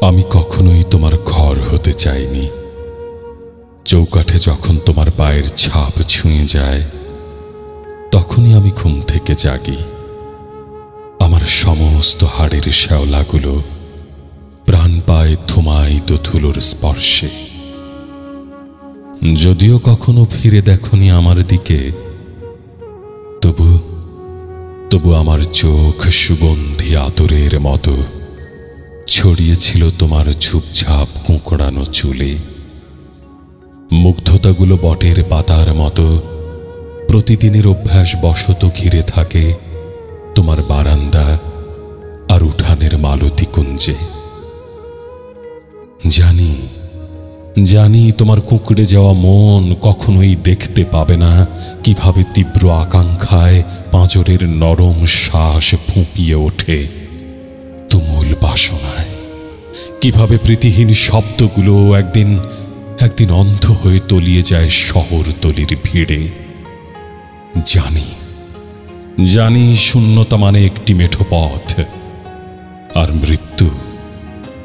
আমি কখনোই তোমার ঘর হতে চাইনি। চৌকাঠে যখন তোমার পায়ের ছাপ ছুঁয়ে যায়, তখনই আমি ঘুম থেকে জাগি। আমার সমস্ত হাড়ের শ্যাওলাগুলো প্রাণ পায় ধুমায়িত ধুলোর স্পর্শে। যদিও কখনো ফিরে দেখনি আমার দিকে, তবু আমার চোখ সুগন্ধি আতরের মতো ছড়িয়েছিল তোমার ঝুপঝাপ কোঁকড়ানো চুলে। মুগ্ধতাগুলো বটের পাতার মতো প্রতিদিনের অভ্যাস বশত ঘিরে থাকে তোমার বারান্দা আর উঠানের মালতী কুঞ্জে। জানি তোমার কুঁকড়ে যাওয়া মন কখনোই দেখতে পাবে না কিভাবে তীব্র আকাঙ্ক্ষায় পাঁজরের নরম শ্বাস ফুঁপিয়ে ওঠে তুমুল বাসনায়, কিভাবে প্রীতিহীন শব্দগুলো একদিন অন্ধ হয়ে তলিয়ে যায় শহরতলির ভিড়ে। জানি শূন্যতা মানে একটি মেঠো পথ, আর মৃত্যু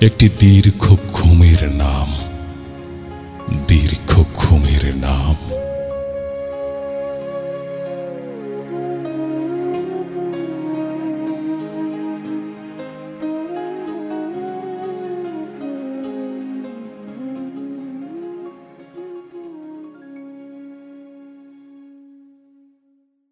একটি দীর্ঘ ঘুমের নাম।